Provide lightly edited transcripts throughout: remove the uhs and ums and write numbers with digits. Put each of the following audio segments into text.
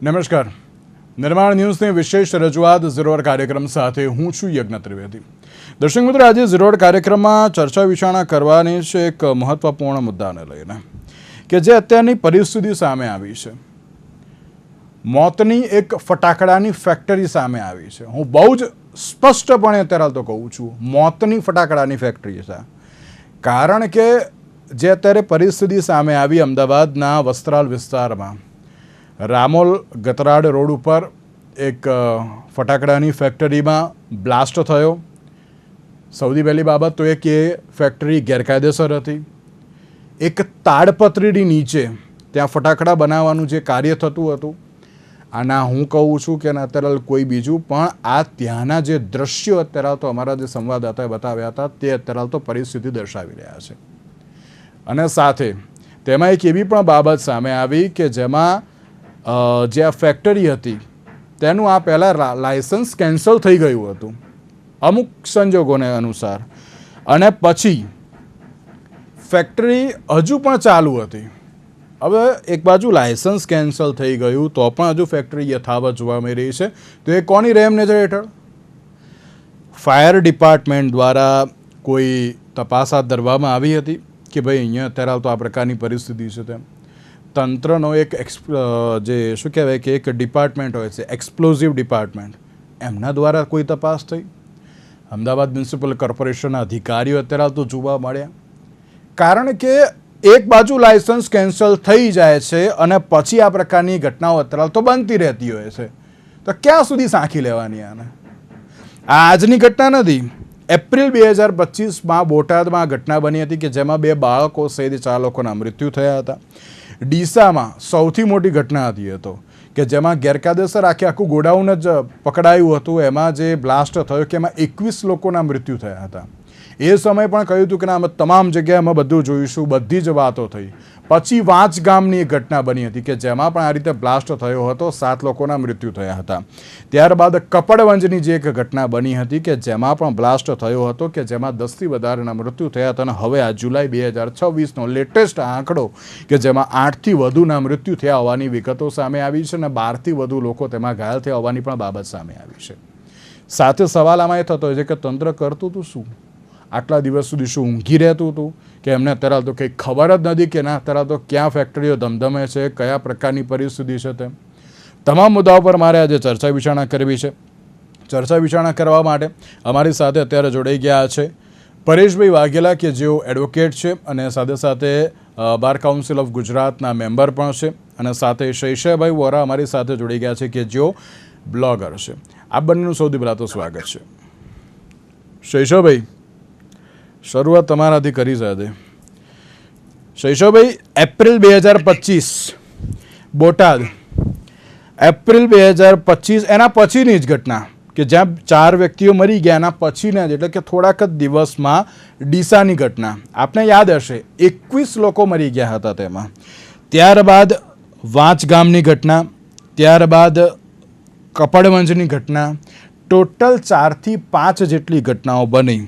નમસ્કાર. નિર્માણ ન્યૂઝની વિશેષ રજૂઆત ઝીરોડ કાર્યક્રમ સાથે હું છું યજ્ઞ ત્રિવેદી. દર્શક મિત્રો, આજે ઝીરોડ કાર્યક્રમમાં ચર્ચા વિચારણા કરવાની છે એક મહત્વપૂર્ણ મુદ્દાને લઈને કે જે અત્યારની પરિસ્થિતિ સામે આવી છે. મોતની એક ફટાકડાની ફેક્ટરી સામે આવી છે. હું બહુ જ સ્પષ્ટપણે અત્યારે તો કહું છું, મોતની ફટાકડાની ફેક્ટરી છે. કારણ કે જે અત્યારે પરિસ્થિતિ સામે આવી અમદાવાદના વસ્ત્રાલ વિસ્તારમાં રામોલ ગતરાડ રોડ ઉપર એક ફટાકડાની ફેક્ટરીમાં બ્લાસ્ટ થયો. સૌથી પહેલી બાબત તો એ કે ફેક્ટરી ગેરકાયદેસર હતી. એક તાડપત્રીની નીચે ત્યાં ફટાકડા બનાવવાનું જે કાર્ય થતું હતું, આના હું કહું છું કે અત્યારે કોઈ બીજું પણ આ ત્યાંના જે દ્રશ્યો અત્યારે તો અમારા જે સંવાદદાતાએ બતાવ્યા હતા તે અત્યારે તો પરિસ્થિતિ દર્શાવી રહ્યા છે. અને સાથે તેમાં એક એવી પણ બાબત સામે આવી કે જેમાં જે આ ફેક્ટરી હતી તેનું આ પહેલાં લાયસન્સ કેન્સલ થઈ ગયું હતું અમુક સંજોગોને અનુસાર, અને પછી ફેક્ટરી હજુ પણ ચાલુ હતી. હવે એક બાજુ લાયસન્સ કેન્સલ થઈ ગયું તો પણ હજુ ફેક્ટરી યથાવત જોવા મળી રહી છે. તો એ કોની રેમ નજર હેઠળ? ફાયર ડિપાર્ટમેન્ટ દ્વારા કોઈ તપાસ હાથ ધરવામાં આવી હતી કે ભાઈ અહીંયા અત્યારે તો આ પ્રકારની પરિસ્થિતિ છે. તેમ તંત્રનો એક જે શું કહેવાય કે એક ડિપાર્ટમેન્ટ હોય છે, એક્સપ્લોઝિવ ડિપાર્ટમેન્ટ, એમના દ્વારા કોઈ તપાસ થઈ? અમદાવાદ મ્યુનિસિપલ કોર્પોરેશનના અધિકારીઓ અત્યારે તો જોવા મળ્યા? કારણ કે એક બાજુ લાયસન્સ કેન્સલ થઈ જાય છે અને પછી આ પ્રકારની ઘટનાઓ અત્યારે તો બનતી રહેતી હોય છે. તો ક્યાં સુધી સાંખી લેવાની આને? આ આજની ઘટના નથી. એપ્રિલ 2025માં બોટાદમાં ઘટના બની હતી કે જેમાં 2 બાળકો સહિત 4 લોકોના મૃત્યુ થયા હતા. ડીસામાં સૌથી મોટી ઘટના હતી એ તો કે જેમાં ગેરકાયદેસર આખું ગોડાઉન જ પકડાયું હતું. એમાં જે બ્લાસ્ટ થયો કે એમાં 21 લોકોના મૃત્યુ થયા હતા. એ સમયે પણ કહ્યું હતું કે અમે તમામ જગ્યાએ અમે બધું જોઈશું, બધી જ વાતો થઈ. પછી વાંચ ગામની એક ઘટના બની હતી કે જેમાં પણ આ રીતે બ્લાસ્ટ થયો હતો, 7 લોકોના મૃત્યુ થયા હતા. ત્યારબાદ કપડવંજની જે એક ઘટના બની હતી કે જેમાં પણ બ્લાસ્ટ થયો હતો કે જેમાં 10થી વધારેના મૃત્યુ થયા હતા. અને હવે આ જુલાઈ 2026નો લેટેસ્ટ આંકડો કે જેમાં 8થી વધુના મૃત્યુ થયા હોવાની વિગતો સામે આવી છે અને 12થી વધુ લોકો તેમાં ઘાયલ થયા હોવાની પણ બાબત સામે આવી છે. સાથે સવાલ આમાં એ થતો હોય છે કે તંત્ર કરતું હતું શું? આટલા દિવસ સુધી શું ઊંઘી રહેતું હતું કે એમને અત્યારે તો કંઈ ખબર જ નથી કે ના અત્યારે તો ક્યાં ફેક્ટરીઓ ધમધમે છે, કયા પ્રકારની પરિસ્થિતિ છે? તેમ તમામ મુદ્દાઓ પર મારે આજે ચર્ચા વિચારણા કરવી છે. ચર્ચા વિચારણા કરવા માટે અમારી સાથે અત્યારે જોડાઈ ગયા છે પરેશભાઈ વાઘેલા કે જેઓ એડવોકેટ છે અને સાથે સાથે બાર કાઉન્સિલ ઓફ ગુજરાતના મેમ્બર પણ છે, અને સાથે શૈશવભાઈ વોરા અમારી સાથે જોડાઈ ગયા છે કે જેઓ બ્લોગર છે. આ બંનેનું સૌથી પહેલાં તો સ્વાગત છે. શૈશવભાઈ, શરૂઆત તમારાથી કરી સાથે. શૈશવભાઈ, એપ્રિલ 2025 બોટાદ, એપ્રિલ 2025 એના પછીની જ ઘટના કે જ્યાં 4 વ્યક્તિઓ મરી ગયા, એના પછીના જ એટલે કે થોડાક જ દિવસમાં ડીસાની ઘટના આપને યાદ હશે, 21 લોકો મરી ગયા હતા તેમાં. ત્યારબાદ વાંચ ગામની ઘટના, ત્યારબાદ કપડવંજની ઘટના, ટોટલ 4થી 5 જેટલી ઘટનાઓ બની.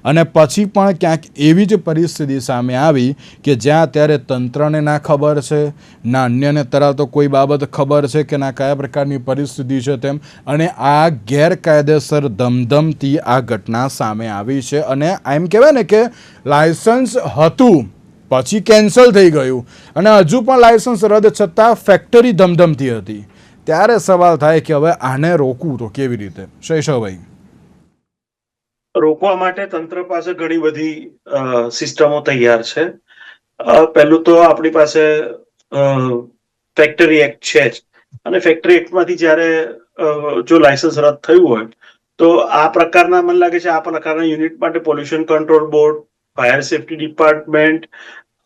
અને પછી પણ ક્યાંક એવી જ પરિસ્થિતિ સામે આવી કે જ્યાં અત્યારે તંત્રને ના ખબર છે, ના અન્યને તરફ તો કોઈ બાબત ખબર છે કે ના કયા પ્રકારની પરિસ્થિતિ છે તેમ, અને આ ગેરકાયદેસર ધમધમથી આ ઘટના સામે આવી છે. અને એમ કહેવાય ને કે લાયસન્સ હતું પછી કેન્સલ થઈ ગયું અને હજુ પણ લાયસન્સ રદ છતાં ફેક્ટરી ધમધમતી હતી. ત્યારે સવાલ થાય કે હવે આને રોકવું તો કેવી રીતે? શૈશવભાઈ, રોકવા માટે તંત્ર પાસે ઘણી બધી સિસ્ટમો તૈયાર છે. પહેલું તો આપણી પાસે ફેક્ટરી એક્ટ છે જ, અને ફેક્ટરી એક્ટમાંથી જ્યારે જો લાયસન્સ રદ થયું હોય તો આ પ્રકારના, મને લાગે છે આ પ્રકારના યુનિટ માટે pollution control board, fire safety department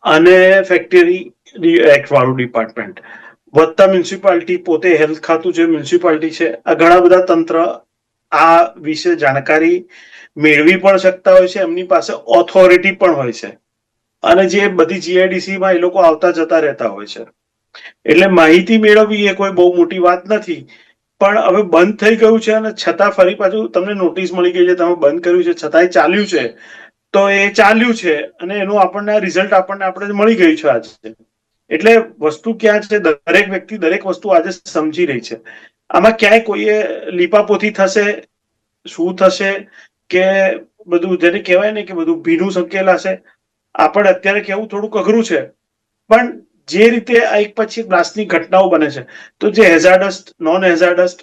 અને ફેક્ટરી એક્ટ વાળું ડિપાર્ટમેન્ટ વત્તા મ્યુનિસિપાલિટી પોતે હેલ્થ ખાતું જે મ્યુનિસિપાલિટી છે, આ ઘણા બધા તંત્ર આ વિશે જાણકારી મેળવી પણ શકતા હોય છે. એમની પાસે ઓથોરિટી પણ હોય છે અને જે બધી જીઆઈડીસીમાં એ લોકો આવતા જતા રહેતા હોય છે. એટલે માહિતી મેળવવી એ કોઈ બહુ મોટી વાત નથી. પણ હવે બંધ થઈ ગયું છે અને છતાં ફરી પાછું તમને નોટિસ મળી ગઈ છે, તમે બંધ કર્યું છે છતાંય ચાલ્યું છે, તો એ ચાલ્યું છે અને એનું આપણને રિઝલ્ટ આપણે મળી ગયું છે આજે. એટલે વસ્તુ ક્યાં છે, દરેક વ્યક્તિ દરેક વસ્તુ આજે સમજી રહી છે. આમાં ક્યાંય કોઈએ લીપાપોથી થશે, શું થશે, કે બધું જેને કહેવાય ને કે બધું ભીનું સંકેલાશે, આપણે અત્યારે કેવું થોડુંક અઘરું છે. પણ જે રીતે આ એક પછી બ્લાસ્ટની ઘટનાઓ બને છે, તો જે હેઝાર્ડસ, નોન હેઝાર્ડસ,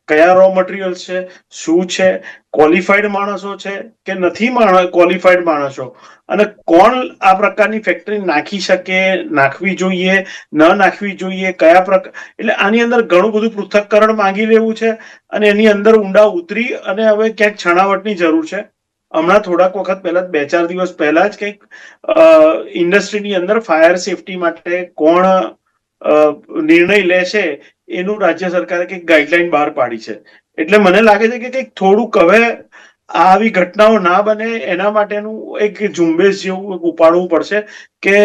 કયા રો મટીરિયલ છે, શું છે, ક્વોલિફાઈડ માણસો છે કે નથી ક્વોલિફાઈડ માણસો, અને કોણ આ પ્રકારની ફેક્ટરી નાખી શકે, નાખવી જોઈએ, ન નાખવી જોઈએ, કયા પ્રકાર, એટલે આની અંદર ઘણું બધું પૃથ્થકરણ માંગી લેવું છે અને એની અંદર ઊંડા ઉતરી અને હવે ક્યાંક છણાવટની જરૂર છે. હમણાં થોડાક વખત પહેલા, 2-4 દિવસ પહેલા જ કંઈક ઇન્ડસ્ટ્રીની અંદર ફાયર સેફટી માટે કોણ નિર્ણય લે છે એનું રાજ્ય સરકારે કંઈક ગાઈડલાઈન બહાર પાડી છે. એટલે મને લાગે છે કે કંઈક થોડુંક હવે આવી ઘટનાઓ ના બને એના માટેનું એક ઝુંબેશ જેવું ઉપાડવું પડશે, કે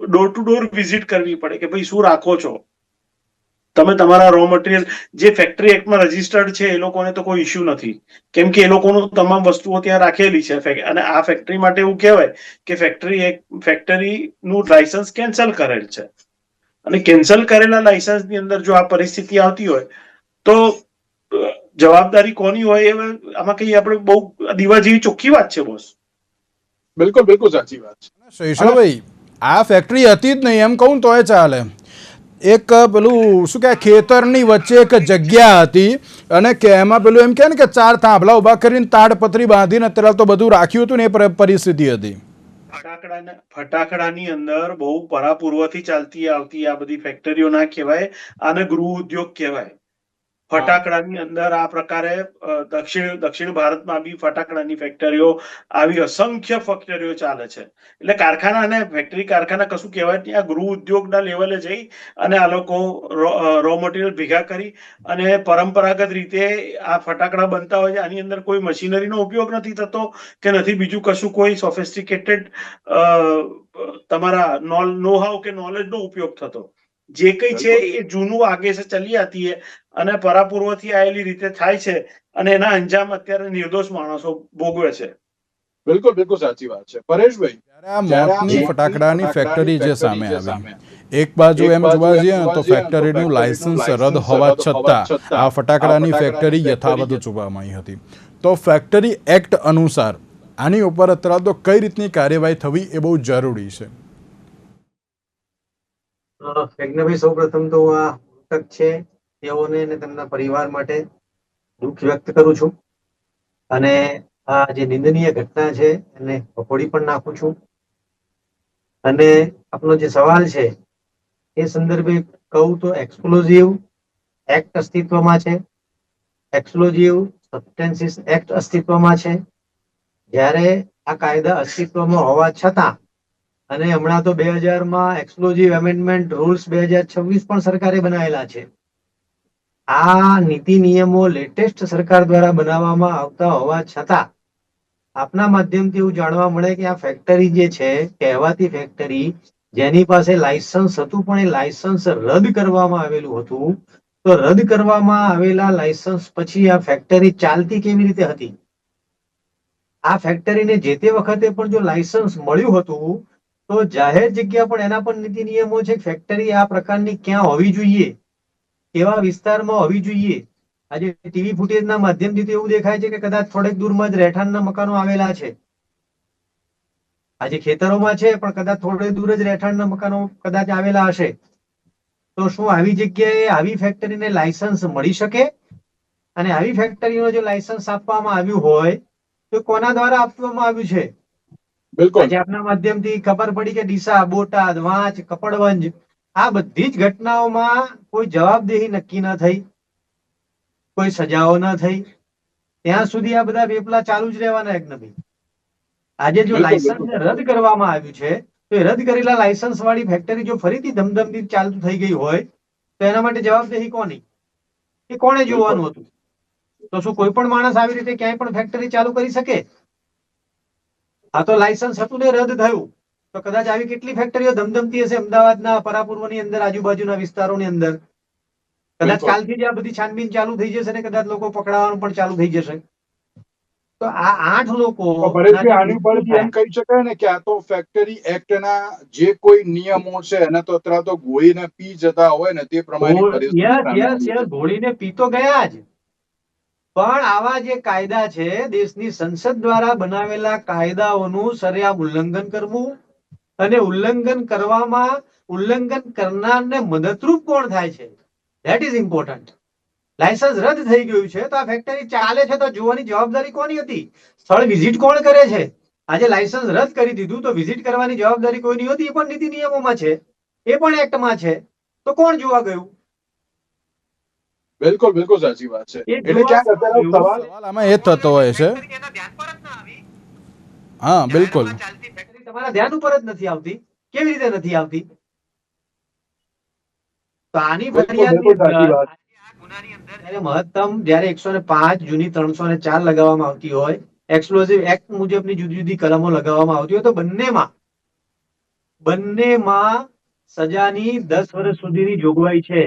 ડોર ટુ ડોર વિઝિટ કરવી પડે કે ભાઈ શું રાખો છો તમે, તમારા રો મટીરિયલ જે ફેક્ટરી એક્ટમાં રજીસ્ટર્ડ છે એ લોકોને તો કોઈ ઇસ્યુ નથી, કેમ કે એ લોકોનું તમામ વસ્તુઓ ત્યાં રાખેલી છે. અને આ ફેક્ટરી માટે એવું કહેવાય કે ફેક્ટરીનું લાયસન્સ કેન્સલ કરેલ છે, અને કેન્સલ કરેલા લાયસન્સની અંદર જો આ પરિસ્થિતિ આવતી હોય તો જવાબદારી કોની હોય? એ આમાં કઈ આપણે બહુ દીવા જેવી ચોખ્ખી વાત છે બોસ. બિલકુલ બિલકુલ સાચી વાત છે. શૈશવભાઈ, આ ફેક્ટરી હતી જ નહીં એમ કહું તોય ચાલે. એક પેલું શું કહે, ખેતરની વચ્ચે એક જગ્યા હતી અને એમાં પેલું એમ કહે ને કે 4 થાંભલા ઉભા કરીને તાડપત્રી બાંધીને અત્યારે તો બધું રાખ્યું હતું ને એ પરિસ્થિતિ હતી. ફટાકડાની અંદર બહુ પરાપૂર્વથી ચાલતી આવતી આ બધી ફેક્ટરીઓ ના કહેવાય, આને ગૃહ ઉદ્યોગ કહેવાય. ફટાકડાની અંદર આ પ્રકારે દક્ષિણ ભારતમાં બી ફટાકડાની ફેક્ટરીઓ, આવી અસંખ્ય ફેક્ટરીઓ ચાલે છે. એટલે કારખાના અને ફેક્ટરી કારખાના કશું કહેવાય નહીં. આ ગૃહ ઉદ્યોગના લેવલે જઈ અને આ લોકો રો મટીરિયલ ભેગા કરી અને પરંપરાગત રીતે આ ફટાકડા બનતા હોય છે. આની અંદર કોઈ મશીનરીનો ઉપયોગ નથી થતો કે નથી બીજું કશું કોઈ સોફિસ્ટિકેટેડ તમારા નો હાવ કે નોલેજનો ઉપયોગ થતો. જે કઈ છે એ જૂનું આગે છે ચલી આતી હે અને પરાપૂર્વથી આવેલી રીતે થાય છે, અને એના અંજામ અત્યારે નિર્દોષ માણસો ભોગવે છે. બિલકુલ બિલકુલ સાચી વાત છે. પરેશભાઈ, જ્યારે આ મોતની ફટાકડાની ફેક્ટરી જે સામે આવી, એક બાજુ એમ જોવા જઈએ ને તો ફેક્ટરીનું લાયસન્સ રદ હોવા છતાં આ ફટાકડાની ફેક્ટરી યથાવત જોવામાં આવી હતી. તો ફેક્ટરી એક્ટ અનુસાર આની ઉપર અત્યારે તો કઈ રીતની કાર્યવાહી થવી એ બહુ જરૂરી છે? યજ્ઞભાઈ, સૌ પ્રથમ તો આ મૃતક છે તેઓને અને તેમના પરિવાર માટે દુઃખ વ્યક્ત કરું છું, અને આ જે નિંદનીય ઘટના છે એને વખોડી પણ નાખું છું. અને આપનો જે સવાલ છે એ સંદર્ભે કહું તો એક્સપ્લોઝિવ એક્ટ અસ્તિત્વમાં છે, એક્સપ્લોઝિવ સબસ્ટેન્સીસ એક્ટ અસ્તિત્વમાં છે. જ્યારે આ કાયદા અસ્તિત્વમાં હોવા છતાં, અને હમણાં તો 2000માં એક્સપ્લોઝિવ એમેન્ડમેન્ટ રૂલ્સ 2026 પણ સરકારે બનાવેલા છે. આ નીતિ નિયમો લેટેસ્ટ સરકાર દ્વારા બનાવવામાં આવતા હોવા છતાં આપના માધ્યમથી એવું જાણવા મળે કે આ ફેક્ટરી જે છે, કહેવાતી ફેક્ટરી, જેની પાસે લાયસન્સ હતું પણ એ લાયસન્સ રદ કરવામાં આવેલું હતું, તો રદ કરવામાં આવેલા લાયસન્સ પછી આ ફેક્ટરી ચાલતી કેવી રીતે હતી? આ ફેક્ટરીને જે તે વખતે પણ જો લાયસન્સ મળ્યું હતું તો જાહેર જગ્યા પણ એના પણ નીતિ નિયમો છે. ફેક્ટરી આ પ્રકારની ક્યાં હોવી જોઈએ, કેવા વિસ્તારમાં હોવી જોઈએ. આજે ટીવી ફૂટેજના માધ્યમથી તો એવું દેખાય છે કે કદાચ થોડેક દૂરમાં જ રહેઠાણના મકાનો આવેલા છે. આજે ખેતરોમાં છે પણ કદાચ થોડે દૂર જ રહેઠાણના મકાનો કદાચ આવેલા હશે. તો શું આવી જગ્યાએ આવી ફેક્ટરીને લાયસન્સ મળી શકે? અને આવી ફેક્ટરીનો જો લાયસન્સ આપવામાં આવ્યું હોય તો કોના દ્વારા આપવામાં આવ્યું છે? આજે આપના માધ્યમથી ખબર પડી કે ડીસા, બોટાદ, વાંચ, કપડવંજ, આ બધી જ ઘટનાઓમાં કોઈ જવાબદેહી નક્કી ન થઈ, કોઈ સજાઓ ન થઈ. ત્યાં સુધી આ બધા વેપલા ચાલુ જ રહેવાના. યજ્ઞભાઈ, આજે જો લાયસન્સ રદ કરવામાં આવ્યું છે તો એ રદ કરેલા લાયસન્સ વાળી ફેક્ટરી જો ફરીથી ધમધમથી ચાલુ થઈ ગઈ હોય તો એના માટે જવાબદેહી કોની? એ કોણે જોવાનું હતું? તો શું કોઈ પણ માણસ આવી રીતે ક્યાંય પણ ફેક્ટરી ચાલુ કરી શકે? આ તો લાયસન્સ હતું ને રદ થયું, તો કદાચ આવી કેટલી ફેક્ટરીઓ ધમધમતી હશે અમદાવાદના પરાપૂર્વની અંદર, આજુબાજુના વિસ્તારોની અંદર. કદાચ કાલથી જ આ બધી છાનબીન ચાલુ થઈ જશે ને કદાચ લોકો પકડાવાનું પણ ચાલુ થઈ જશે. તો આ 8 લોકો તો પરેશભાઈ આની ઉપરથી એમ કહી શકાય ને કે આ તો ફેક્ટરી એક્ટના જે કોઈ નિયમો છે એને તો અત્યારે તો ગોળીને પી જતા હોય ને તે પ્રમાણે પરિસ્થિતિ સામે આવી છે. ઘોડીને પીતો ગયા જ, પણ આવા જે કાયદા છે, દેશની સંસદ દ્વારા બનાવેલા કાયદાઓનું સરેઆમ ઉલ્લંઘન કરવું, અને ઉલ્લંઘન કરનારને મદદરૂપ કોણ થાય છે, ધેટ ઇઝ ઇમ્પોર્ટન્ટ. લાયસન્સ રદ થઈ ગયું છે તો આ ફેક્ટરી ચાલે છે તો જોવાની જવાબદારી કોની હતી? સ્થળ વિઝિટ કોણ કરે છે? આજે લાયસન્સ રદ કરી દીધું તો વિઝિટ કરવાની જવાબદારી કોઈની હતી? એ પણ નીતિ નિયમોમાં છે, એ પણ એક્ટમાં છે. તો કોણ જોવા ગયું? બિલકુલ બિલકુલ સાચી વાત છે. એ એટલે ક્યાંક અત્યારે સવાલ સવાલ આમાં એ થતો હોય છે. હા બિલકુલ, તમારા ધ્યાન ઉપર જ નથી આવતી. કેવી રીતે નથી આવતી? તો આની બિલકુલ સાચી વાત. મહત્તમ જયારે 105 જૂની 304 લગાવવામાં આવતી હોય, એક્સપ્લોઝિવ એક્ટ મુજબની જુદી જુદી કલમો લગાવવામાં આવતી હોય, તો બંનેમાં સજાની 10 વર્ષ સુધીની જોગવાઈ છે.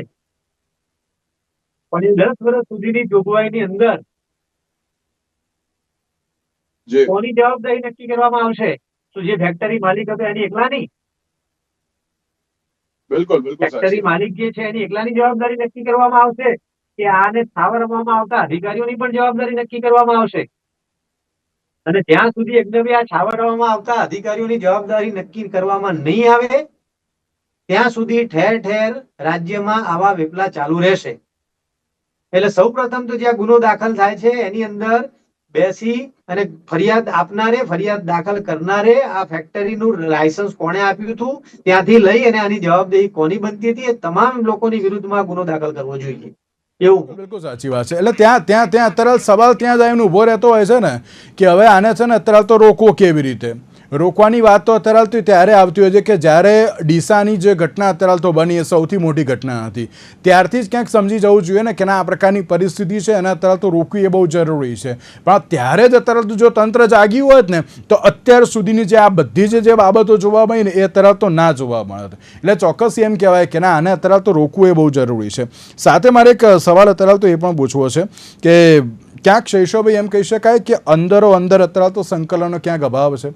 પણ એ 10 વર્ષ સુધીની જોગવાઈની અંદર જી કોની જવાબદારી નક્કી કરવામાં આવશે? તો જે ફેક્ટરી માલિક હતો એની એકલાની? બિલકુલ બિલકુલ સાચી ફેક્ટરી વાત. માલિક જે છે એની એકલાની જવાબદારી નક્કી કરવામાં આવશે, કે આને છાવરવામાં આવતા અધિકારીઓની પણ જવાબદારી નક્કી કરવામાં આવશે? અને જ્યાં સુધી એકદમ આ છાવરવામાં આવતા અધિકારીઓની જવાબદારી નક્કી કરવામાં નહીં આવે ત્યાં સુધી ઠેર ઠેર રાજ્યમાં આવા વેપલા ચાલુ રહેશે. એટલે સૌપ્રથમ તો જ્યાં ગુનો દાખલ થાય છે એની અંદર બેસી અને ફરિયાદ આપનારે, ફરિયાદ દાખલ કરનારે, આ ફેક્ટરીનું લાયસન્સ કોણે આપ્યું હતું, ત્યાંથી લઈ અને આની જવાબદારી કોની બનતી હતી, એ તમામ લોકોની વિરુદ્ધમાં ગુનો દાખલ કરવો જોઈએ. એવું બિલકુલ સાચી વાત છે. એટલે ત્યાં અત્યારે સવાલ ત્યાં જ આવીને ઊભો રહેતો હોય છે ને કે હવે આને છે ને અત્યારે તો રોકવો કેવી રીતે? રોકવાની વાત તો અત્યારે તો ત્યારે આવતી હોય છે કે જ્યારે ડીસાની જે ઘટના અત્યારે તો બની એ સૌથી મોટી ઘટના હતી, ત્યારથી જ ક્યાંક સમજી જવું જોઈએ ને કે ના આ પ્રકારની પરિસ્થિતિ છે અને અત્યારે તો રોકવી એ બહુ જરૂરી છે. પણ ત્યારે જ અત્યારે તો જો તંત્ર જાગ્યું હોત ને તો અત્યાર સુધીની જે આ બધી જે બાબતો જોવા મળી ને એ અત્યારે તો ના જોવા મળે. એટલે ચોક્કસ એમ કહેવાય કે ના આને અત્યારે તો રોકવું એ બહુ જરૂરી છે. સાથે મારે એક સવાલ અત્યારે તો એ પણ પૂછવો છે કે ક્યાંક શૈશવભાઈ એમ કહી શકાય કે અંદરો અંદર અત્યારે તો સંકલનનો ક્યાંક અભાવ છે?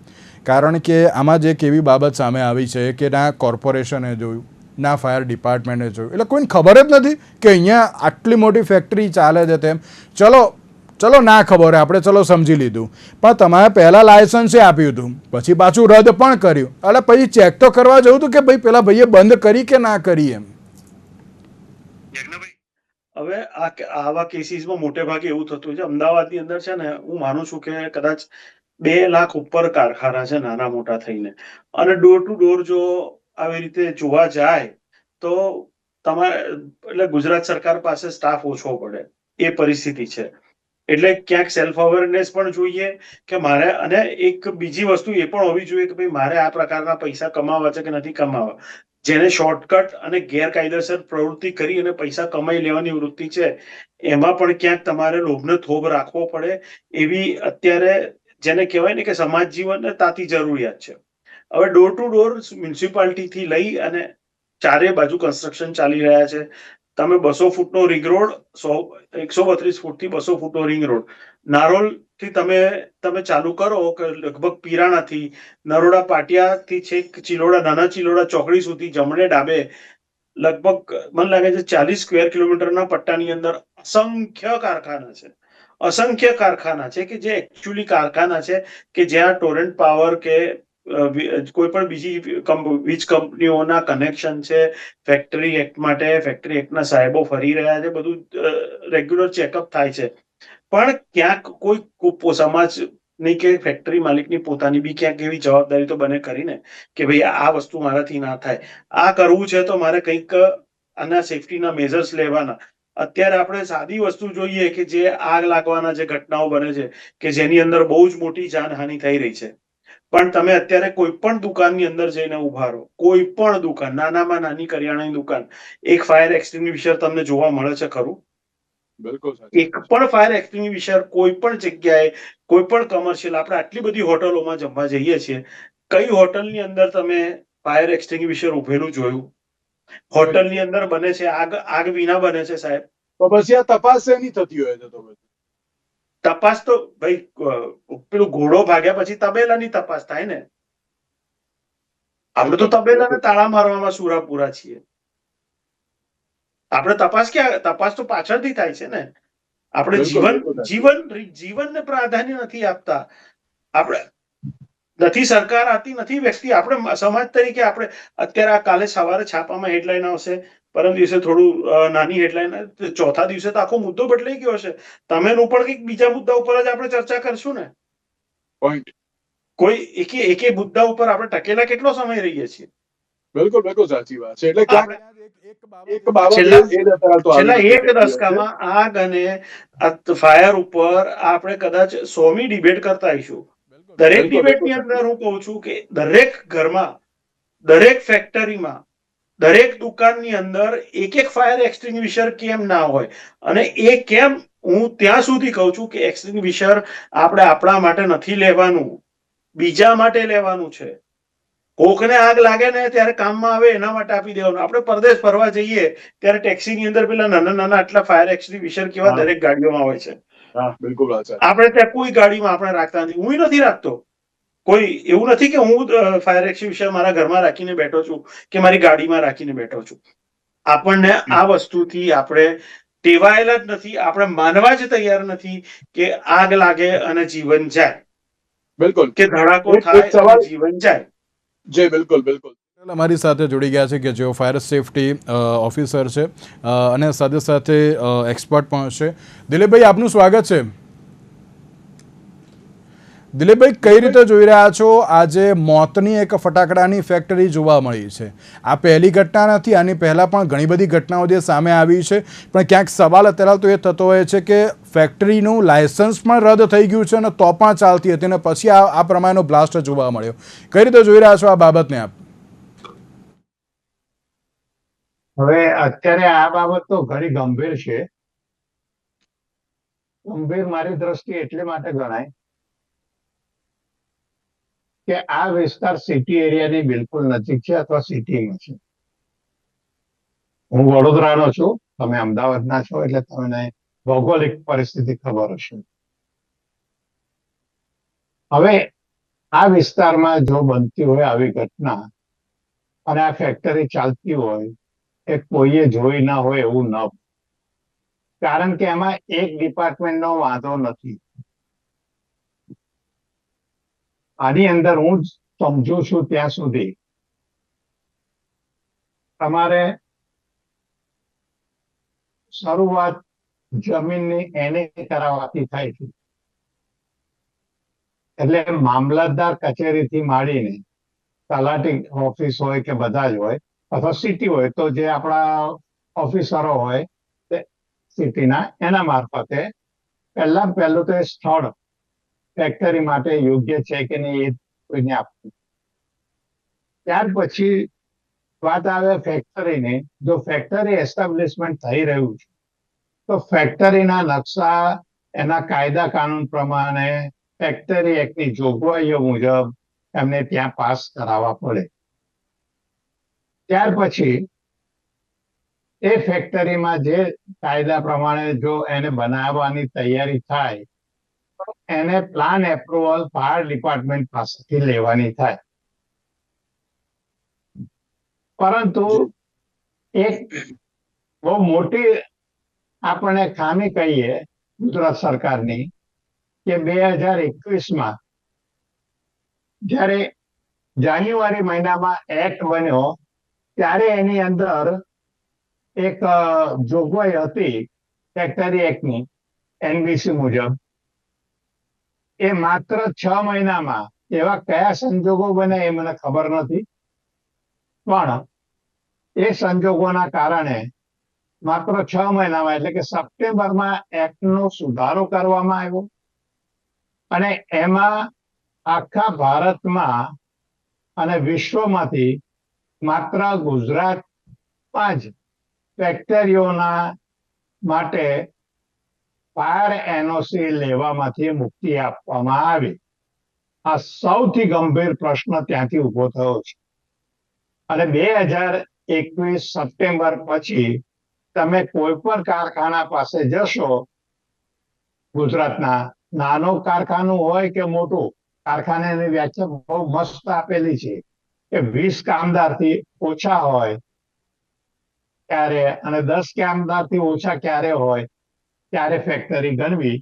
કારણ કે આમાં જે એક એવી બાબત સામે આવી છે કે ના કોર્પોરેશને જોયું, ના ફાયર ડિપાર્ટમેન્ટે જોયું, એટલે કોઈને ખબર જ નથી કે અહીંયા આટલી મોટી ફેક્ટરી ચાલે છે તેમ. ચલો ના ખબર હોય આપણે ચલો સમજી લીધું, પણ તમારે પહેલાં લાયસન્સે આપ્યું હતું, પછી પાછું રદ પણ કર્યું, એટલે પછી ચેક તો કરવા જવું હતું કે ભાઈ પેલા ભાઈએ બંધ કરી કે ના કરી એમ. હવે આવા કેસીસમાં મોટે ભાગે એવું થતું છે. અમદાવાદની અંદર છે ને, હું માનું છું કે કદાચ 2 લાખ ઉપર કારખાના છે નાના મોટા થઈને, અને ડોર ટુ ડોર જો આવી રીતે જોવા જાય તો તમારે એટલે ગુજરાત સરકાર પાસે સ્ટાફ ઓછો પડે એ પરિસ્થિતિ છે. એટલે ક્યાંક સેલ્ફ અવેરનેસ પણ જોઈએ કે મારે, અને એક બીજી વસ્તુ એ પણ હોવી જોઈએ કે ભાઈ મારે આ પ્રકારના પૈસા કમાવા છે કે નથી કમાવા. જેને શોર્ટકટ અને ગેરકાયદેસર પ્રવૃત્તિ કરી અને પૈસા કમાઈ લેવાની વૃત્તિ છે, એમાં પણ ક્યાંક તમારે લોભને થોભ રાખવો પડે એવી અત્યારે જેને કહેવાય ને કે સમાજ જીવનને તાતી જરૂરિયાત છે. હવે ડોર ટુ ડોર મ્યુનિસિપાલિટીથી લઈ અને ચારે બાજુ કન્સ્ટ્રક્શન ચાલી રહ્યા છે. તમે 200 ફૂટનો રિંગ રોડ, 132 ફૂટથી 200 ફૂટનો રિંગ રોડ, નારોલ થી તમે ચાલુ કરો કે લગભગ પીરાણાથી નરોડા પાટિયાથી છેક ચિલોડા, નાના ચિલોડા ચોકડી સુધી જમણે ડાબે લગભગ મને લાગે છે 40 સ્ક્વેર કિલોમીટરના પટ્ટાની અંદર અસંખ્ય કારખાના છે કે જે એકચ્યુઅલી કારખાના છે કે જ્યાં ટોરેન્ટ પાવર કે કોઈ પણ બીજી વીજ કંપનીઓના કનેક્શન છે. ફેક્ટરી એક્ટ માટે ફેક્ટરી એક્ટના સાહેબો ફરી રહ્યા છે, બધું રેગ્યુલર ચેકઅપ થાય છે. પણ ક્યાંક કોઈ સમાજની કે ફેક્ટરી માલિકની પોતાની બી ક્યાંક એવી જવાબદારી તો બને કરીને કે ભાઈ આ વસ્તુ મારાથી ના થાય, આ કરવું છે તો મારે કંઈક આના સેફટીના મેઝર્સ લેવાના. અત્યારે આપણે સાદી વસ્તુ જોઈએ કે જે આગ લાગવાના જે ઘટનાઓ બને છે કે જેની અંદર બહુ જ મોટી જાનહાનિ થઈ રહી છે, પણ તમે અત્યારે કોઈ પણ દુકાનની અંદર જઈને ઉભા રહો, કોઈ પણ દુકાન, નાનામાં નાની કરિયાણાની દુકાન, એક ફાયર એક્સટિંગ્વિશર તમને જોવા મળે છે ખરું? બિલકુલ એક પણ ફાયર એક્સટિંગ્વિશર કોઈ પણ જગ્યાએ, કોઈ પણ કમર્શિયલ, આપણે આટલી બધી હોટલોમાં જમવા જઈએ છીએ, કઈ હોટલની અંદર તમે ફાયર એક્સટિંગ્વિશર ઉભેલું જોયું? હોટલની અંદર બને છે આગ વિના બને છે સાહેબ. તો પછી આ તપાસ એની થતી હોય છે તો પછી તપાસ તો ભાઈ પેલું ઘોડો ભાગ્યા પછી તબેલાની તપાસ થાય ને. આપણે તો તબેલાને તાળા મારવામાં સુરાપુરા છીએ. આપણે તપાસ તો પાછળથી થાય છે ને. આપણે જીવનને પ્રાધાન્ય નથી આપતા. આપણે નથી સરકાર આપતી, નથી વ્યક્તિ. આપણે સમાજ તરીકે આપણે અત્યારે આ કાલે સવારે છાપામાં હેડલાઈન આવશે, પરમ દિવસે થોડું નાની હેડલાઈન, ચોથા દિવસે તો આખો મુદ્દો બદલાઈ ગયો હશે. તમે પણ કંઈક બીજા મુદ્દા ઉપર જ આપણે ચર્ચા કરશું ને. પોઈન્ટ. કોઈ એકે મુદ્દા ઉપર આપણે ટકેલા કેટલો સમય રહીએ છીએ? બિલકુલ સાચી વાત છે. એટલે છેલ્લા એક દશકામાં આગ અને ફાયર ઉપર આપણે કદાચ 100મી ડિબેટ કરતા આવીશું. દરેક ડિબેટની અંદર હું કહું છું કે દરેક ઘરમાં, દરેક ફેક્ટરીમાં, દરેક દુકાનની અંદર એક ફાયર એક્સટિંગ્વિશર કેમ ના હોય? અને એ કેમ, હું ત્યાં સુધી કહું છું કે એક્સટિંગ્વિશર આપણે આપણા માટે નથી લેવાનું, બીજા માટે લેવાનું છે. કોકને આગ લાગે ને ત્યારે કામમાં આવે એના માટે આપી દેવાનું. આપણે પરદેશ ફરવા જઈએ ત્યારે ટેક્સીની અંદર પેલા નાના આટલા ફાયર એક્સટિંગ્વિશર કેવા દરેક ગાડીઓમાં હોય છે. બિલકુલ. આપણે ત્યાં કોઈ ગાડીમાં આપણે રાખતા નથી. હું નથી રાખતો. કોઈ એવું નથી કે હું ફાયર એક્સટિંગ્વિશર મારા ઘરમાં રાખીને બેઠો છું કે મારી ગાડીમાં રાખીને બેઠો છું. આપણને આ વસ્તુથી આપણે ટેવાયેલા જ નથી. આપણે માનવા જ તૈયાર નથી કે આગ લાગે અને જીવન જાય. બિલકુલ. કે ધડાકો થાય અને જીવન જાય. જી બિલકુલ. અમારી સાથે જોડી ગયા છે કે જેઓ ફાયર સેફટી ઓફિસર છે અને સાથે સાથે એક્સપર્ટ પણ છે. દિલીપભાઈ, આપનું સ્વાગત છે. દિલીપભાઈ, કઈ રીતે જોઈ રહ્યા છો આજે મોતની એક ફટાકડાની ફેક્ટરી જોવા મળી છે? આ પહેલી ઘટના નથી, આની પહેલાં પણ ઘણી બધી ઘટનાઓ જે સામે આવી છે, પણ ક્યાંક સવાલ અત્યારે તો એ થતો હોય છે કે ફેક્ટરીનું લાયસન્સ પણ રદ થઈ ગયું છે અને તો પણ ચાલતી હતી અને પછી આ પ્રમાણેનો બ્લાસ્ટ જોવા મળ્યો. કઈ રીતે જોઈ રહ્યા છો આ બાબતને આપ? હવે અત્યારે આ બાબત તો ઘણી ગંભીર છે. ગંભીર મારી દ્રષ્ટિએ એટલે માટે ગણાય કે આ વિસ્તાર સિટી એરિયાની બિલકુલ નજીક છે અથવા સિટીમાં છે. હું વડોદરાનો છું, તમે અમદાવાદના છો, એટલે તમને ભૌગોલિક પરિસ્થિતિ ખબર હશે. હવે આ વિસ્તારમાં જો બનતી હોય આવી ઘટના અને આ ફેક્ટરી ચાલતી હોય એ કોઈએ જોઈ ના હોય એવું ન, કારણ કે એમાં એક ડિપાર્ટમેન્ટનો વાંધો નથી. આની અંદર હું જ સમજુ છું ત્યાં સુધી તમારે શરૂઆત જમીનની એને કરાવવાથી થાય છે. એટલે મામલતદાર કચેરીથી માંડીને તલાટી ઓફિસ હોય કે બધા જ હોય અથવા સિટી હોય તો જે આપણા ઓફિસરો હોય સિટીના, એના મારફતે પહેલું તો એ સ્થળ ફેક્ટરી માટે યોગ્ય છે કે નહીં એ કોઈને આપવું. ત્યાર પછી વાત આવે ફેક્ટરીની. જો ફેક્ટરી એસ્ટાબ્લિશમેન્ટ થઈ રહ્યું છે તો ફેક્ટરીના નકશા, એના કાયદા કાનૂન પ્રમાણે ફેક્ટરી એક્ટની જોગવાઈઓ મુજબ એમને ત્યાં પાસ કરાવવા પડે. ત્યાર પછી એ ફેક્ટરીમાં જે કાયદા પ્રમાણે જો એને બનાવવાની તૈયારી થાય તો એને પ્લાન એપ્રુવલ ફાયર ડિપાર્ટમેન્ટ પાસેથી લેવાની થાય. પરંતુ એક બહુ મોટી આપણે ખામી કહીએ ગુજરાત સરકારની કે 2021માં જ્યારે જાન્યુઆરી મહિનામાં એક્ટ બન્યો ત્યારે એની અંદર એક જોગવાઈ હતી ફેક્ટરી એક્ટની એનબીસી મુજબ. એ માત્ર 6 મહિનામાં, એવા કયા સંજોગો બને એ મને ખબર નથી, પણ એ સંજોગોના કારણે માત્ર 6 મહિનામાં એટલે કે સપ્ટેમ્બરમાં એક્ટનો સુધારો કરવામાં આવ્યો અને એમાં આખા ભારતમાં અને વિશ્વમાંથી માત્ર ગુજરાતમાં જ ફેક્ટરીઓના માટે ફાયર એનઓસી લેવામાંથી મુક્તિ આપવામાં આવી. આ સૌથી ગંભીર પ્રશ્ન ત્યાંથી ઉભો થયો છે. અને 2021 સપ્ટેમ્બર પછી તમે કોઈ પણ કારખાના પાસે જશો ગુજરાતના નાનો કારખાનું હોય કે મોટું કારખાનાની વ્યાખ્યા બહુ મસ્ત આપેલી છે કે 20 કામદારથી ઓછા હોય ત્યારે અને 10 કામદારથી ઓછા ક્યારે હોય ત્યારે ફેક્ટરી ગણવી,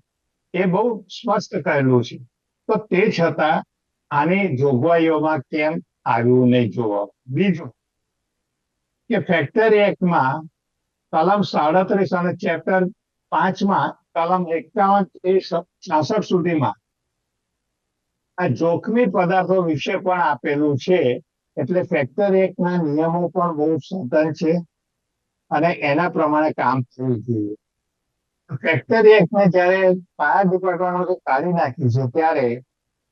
એ બહુ સ્પષ્ટ કરેલું છે. તો તે છતાં આની જોગવાઈઓમાં કેમ આવ્યું નહીં જોવા. બીજું કે ફેક્ટરી એક્ટમાં કલમ 37 અને ચેપ્ટર 5માં કલમ 51 થી 66 સુધીમાં આ જોખમી પદાર્થો વિશે પણ આપેલું છે. એટલે ફેક્ટરી એક્ટના નિયમો પણ બહુ સઘન છે અને એના પ્રમાણે કામ થવું જોઈએ. ફેક્ટરી એક્ટને જ્યારે ફાયર ડિપાર્ટમેન્ટે કાઢી નાખી છે ત્યારે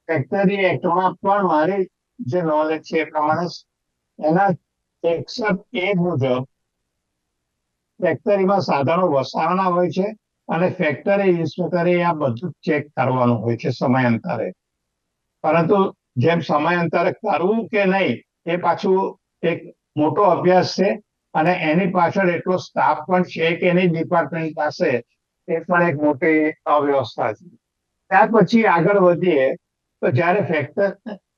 ફેક્ટરી એક્ટમાં પણ મારી જે નોલેજ છે એ પ્રમાણે એના 61A મુજબ ફેક્ટરીમાં સાધનો વસાવાના હોય છે અને ફેક્ટરી ઇન્સ્પેક્ટરે આ બધું ચેક કરવાનું હોય છે સમયાંતરે. પરંતુ જેમ સમયાંતરે કરવું કે નહીં એ પાછું એક મોટો અભ્યાસ છે અને એની પાછળ એટલો સ્ટાફ પણ છે કે નહીં ડિપાર્ટમેન્ટ પાસે, એ પણ એક મોટી અવ્યવસ્થા છે. ત્યાર પછી આગળ વધીએ તો જ્યારે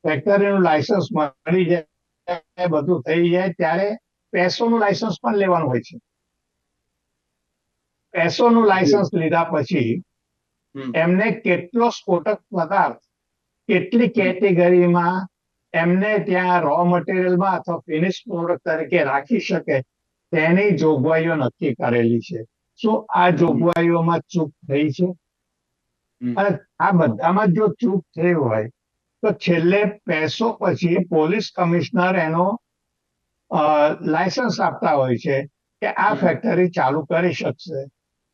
ફેક્ટરીનું લાયસન્સ મળી જાય, બધું થઈ જાય ત્યારે પેસોનું લાયસન્સ પણ લેવાનું હોય છે. પેસોનું લાયસન્સ લીધા પછી એમને કેટલો સ્ફોટક પદાર્થ કેટલી કેટેગરીમાં એમને ત્યાં રો મટીરિયલમાં અથવા ફિનિશ પ્રોડક્ટ તરીકે રાખી શકે તેની જોગવાઈઓ નક્કી કરેલી છે. શું આ જોગવાઈઓમાં ચૂક થઈ છે? અને આ બધામાં જો ચૂક થઈ હોય તો છેલ્લે પેસો પછી પોલીસ કમિશનર એનો લાયસન્સ આપતા હોય છે કે આ ફેક્ટરી ચાલુ કરી શકશે.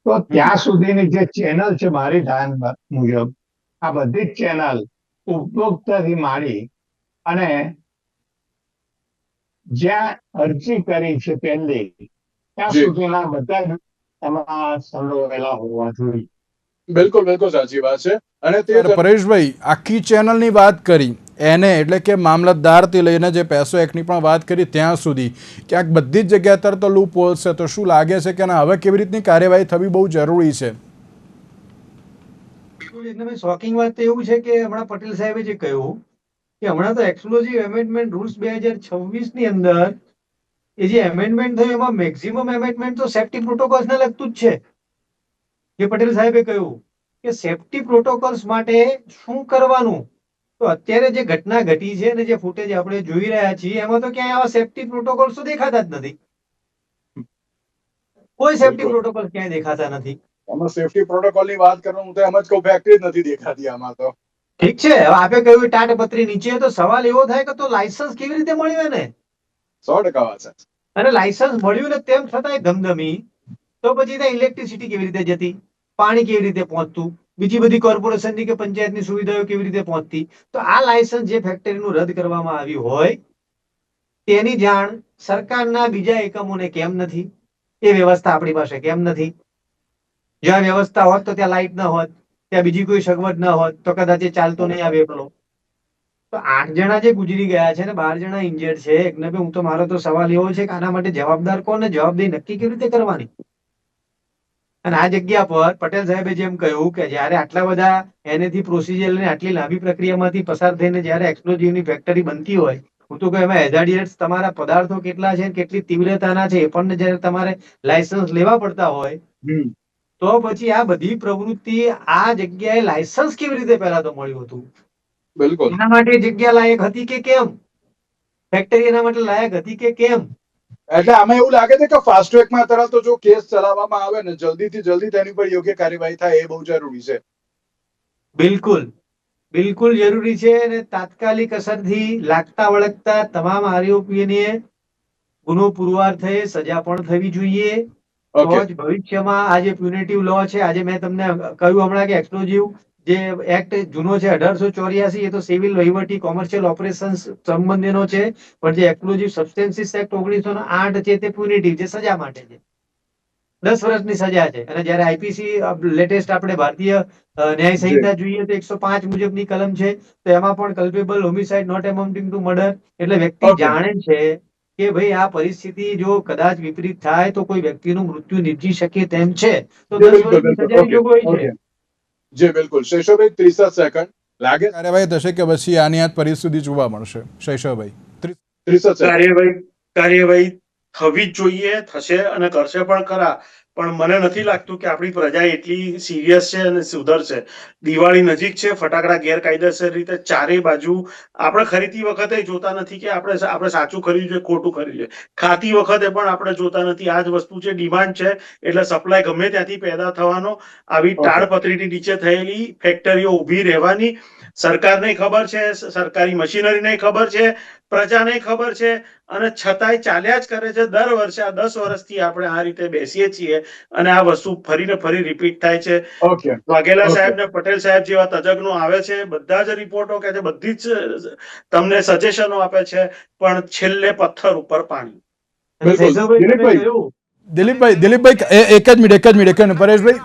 તો ત્યાં સુધીની જે ચેનલ છે મારી ધ્યાન મુજબ આ બધી જ ચેનલ ઉપભોક્તાથી માંડી અને જ્યાં અરજી કરી છે પહેલી ત્યાં સુધીના બધા જ એમાં સંડોવાયેલા હોવા જોઈએ. બિલકુલ બિલકુલ સાચી વાત છે. અને તે પરેશભાઈ આખી ચેનલની વાત કરી એને, એટલે કે મામલતદારથી લઈને જે પેસો એક્ટની પણ વાત કરી ત્યાં સુધી ક્યાંક બધી જ જગ્યા પર તો લૂપ હોલ્સ છે. તો શું લાગે છે કે હવે કેવી રીતની કાર્યવાહી થવી બહુ જરૂરી છે? એકદમ શોકિંગ વાત તો એવું છે કે હમણાં પટેલ સાહેબે જે કહ્યું કે હમણાં તો એક્સક્લુઝિવ એમેન્ડમેન્ટ રૂલ્સ 2026 ની અંદર એ જે એમેન્ડમેન્ટ થયું એમાં મેક્સિમમ એમેન્ડમેન્ટ તો સેફ્ટી પ્રોટોકોલ્સને લગતું જ છે. જે પટેલ સાહેબે કહ્યું કે સેફ્ટી પ્રોટોકોલ્સ માટે શું કરવાનું, તો અત્યારે જે ઘટના ઘટી છે અને જે ફૂટેજ આપણે જોઈ રહ્યા છીએ એમાં તો ક્યાંય આવા સેફ્ટી પ્રોટોકોલ્સ તો દેખાતા જ નથી. કોઈ સેફ્ટી પ્રોટોકોલ ક્યાંય દેખાતા નથી. આમાં સેફ્ટી પ્રોટોકોલની વાત કરું હું તો એમ જ કહું ફેક્ટરી જ નથી દેખાતી આમાં તો. ઠીક છે, હવે આપે કહ્યું ટાટપત્રી નીચે, તો સવાલ એવો થાય કે તો લાયસન્સ કેવી રીતે મળ્યું એને? 100% વાત છે. અને લાયસન્સ મળ્યું ને તેમ છતાંય ધમધમી, તો પછી ત્યાં ઇલેક્ટ્રિસિટી કેવી રીતે જતી, પાણી કેવી રીતે પહોંચતું, બીજી બધી કોર્પોરેશનની કે પંચાયતની સુવિધાઓ કેવી રીતે પહોંચતી? તો આ લાયસન્સ જે ફેક્ટરીનું રદ કરવામાં આવ્યું હોય તેની જાણ સરકારના બીજા એકમોને કેમ નથી? એ વ્યવસ્થા આપણી પાસે કેમ નથી? જ્યાં વ્યવસ્થા હોત તો ત્યાં લાઇટ ન હોત, ત્યાં બીજી કોઈ સગવડ ન હોત તો કદાચ એ ચાલતો નહીં આવે એટલો. તો 8 જણા જે ગુજરી ગયા છે ને 12 જણા ઇન્જર્ડ છે, એકને હું તો મારો તો સવાલ એવો છે કે આના માટે જવાબદાર કોણ, જવાબદારી નક્કી કેવી રીતે કરવાની? અને આ જગ્યા પર પટેલ સાહેબે જેમ કહ્યું કે જયારે આટલા બધા એનેથી પ્રોસિજર લઈને આટલી લાંબી પ્રક્રિયામાંથી પસાર થઈને જયારે એક્સપ્લોઝિવની ફેક્ટરી બનતી હોય, હું તો કહું એમાં હેઝાર્ડિયસ તમારા પદાર્થો કેટલા છે, કેટલી તીવ્રતાના છે, એ પણ જયારે તમારે લાયસન્સ લેવા પડતા હોય તો પછી આ બધી પ્રવૃત્તિ આ જગ્યાએ લાયસન્સ કેવી રીતે પહેલા તો મળ્યું હતું? બિલકુલ. એના માટે જગ્યા લાયક હતી કે કેમ? ફેક્ટરી એના માટે લાયક હતી કે કેમ? એટલે આમાં એવું લાગે છે કે ફાસ્ટ ટ્રેકમાં તરત તો જો કેસ ચલાવવામાં આવે ને જલ્દીથી જલ્દી તેની પર યોગ્ય કાર્યવાહી થાય એ બહુ જરૂરી છે. બિલકુલ બિલકુલ જરૂરી છે. અને તાત્કાલિક અસરથી લાગતા વળગતા તમામ આરોપીઓને ગુનો પુરવાર થઈ સજા પણ થવી જોઈએ. તો જ ભવિષ્યમાં આ જે પ્યુનેટિવ લો છે, આજે મેં તમને કહ્યું હમણાં કે એક્સપ્લોઝિવ જે એક્ટ જૂનો છે 1884, એ તો સિવિલ વહીવટી કોમર્શિયલ ઓપરેશન્સ સંબંધીનો છે, પણ જે એક્સપ્લોઝિવ સબસ્ટેન્સીસ એક્ટ 1908 છે તે પ્યુનેટિવ જે સજા માટે છે, 10 વર્ષની સજા છે. અને જયારે આઈપીસી લેટેસ્ટ આપણે ભારતીય ન્યાય સંહિતા જોઈએ તો 105 મુજબની કલમ છે, તો એમાં પણ culpable homicide not amounting to murder, એટલે વ્યક્તિ જાણે છે કે ભાઈ આ પરિસ્થિતિ જો કદાચ વિપરીત થાય તો કોઈ વ્યક્તિનું મૃત્યુ નીપજી શકે તેમ છે, તો 10 વર્ષની સજાની જોગવાઈ છે. જી બિલકુલ. શૈશવભાઈ 30 સેકન્ડ લાગે. કાર્યવાહી થશે કે પછી આની આ જ પરિસ્થિતિ જોવા મળશે? શૈશવભાઈ 30 સેકન્ડ. કાર્યવાહી થવી જ જોઈએ, થશે અને કરશે પણ ખરા. પણ મને નથી લાગતું કે આપણી પ્રજા એટલી સિરિયસ છે અને સુધરશે. દિવાળી નજીક છે, ફટાકડા ગેરકાયદેસર રીતે ચારે બાજુ આપણે ખરીદતી વખતે જોતા નથી કે આપણે સાચું ખરીદ્યું છે, ખોટું ખરીદ્યું છે. ખાતી વખતે પણ આપણે જોતા નથી. આ જ વસ્તુ છે, ડિમાન્ડ છે એટલે સપ્લાય ગમે ત્યાંથી પેદા થવાનો. આવી તાડપત્રીની નીચે થયેલી ફેક્ટરીઓ ઊભી રહેવાની. સરકારને ખબર છે, સરકારી મશીનરીને ખબર છે, પ્રજાને ખબર છે, અને છતાંય ચાલ્યા જ કરે છે. દર વર્ષે આ 10 વર્ષથી આપણે આ રીતે બેસીએ છીએ અને આ વસ્તુ ફરીને ફરી રિપીટ થાય છે. ઓકે. વાઘેલા સાહેબ ને પટેલ સાહેબ જેવા તજજ્ઞો આવે છે, બધા જ રિપોર્ટો કે છે, બધી જ તમને સજેશનો આપે છે, પણ છેલ્લે પથ્થર ઉપર પાણી. અને બિલકુલ. શૈશવભાઈ તમે દિલીપભાઈ. કહ્યું દિલીપભાઈ એક જ મિનિટ પરેશભાઈ.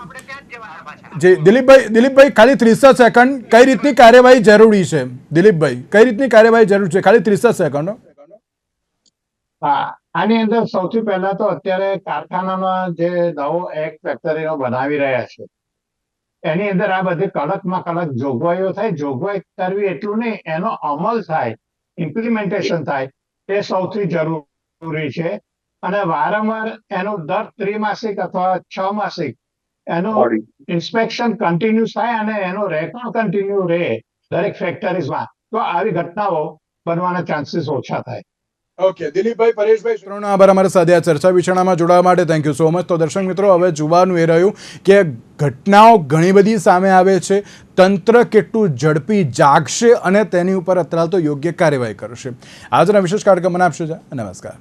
જી દિલીપભાઈ ખાલી 30 સેકન્ડ. કઈ રીતની કાર્યવાહી જરૂરી છે દિલીપભાઈ? કઈ રીતની કાર્યવાહી જરૂર છે? ખાલી 30 સેકન્ડ. હા, આની અંદર સૌથી પહેલા તો અત્યારે કારખાનામાં જે નવો એક્ટ ફેક્ટરીનો બનાવી રહ્યા છે એની અંદર આ બધી કડકમાં કડક જોગવાઈઓ થાય. જોગવાઈ કરવી એટલું નહીં, એનો અમલ થાય, ઇમ્પ્લિમેન્ટેશન થાય, એ સૌથી જરૂરી છે. અને વારંવાર એનું દર ત્રિમાસિક અથવા 6 માસિક એનું ઇન્સ્પેક્શન કન્ટિન્યુઅસ થાય અને એનો રેકોર્ડ કન્ટિન્યુ રહે દરેક ફેક્ટરીઝમાં, તો આવી ઘટનાઓ બનવાના ચાન્સીસ ઓછા થાય. ઓકે દિલીપભાઈ, પરેશભાઈ, મિત્રોનો આભાર અમારી સાથે આ ચર્ચા વિચારણામાં જોડાવા માટે. Thank you so much. તો દર્શક મિત્રો, હવે જોવાનું એ રહ્યું કે ઘટનાઓ ઘણી બધી સામે આવે છે, તંત્ર કેટલું ઝડપી જાગશે અને તેની ઉપર અત્યારે તો યોગ્ય કાર્યવાહી કરશે. આજના વિશેષ કાર્યક્રમ આપશે. નમસ્કાર.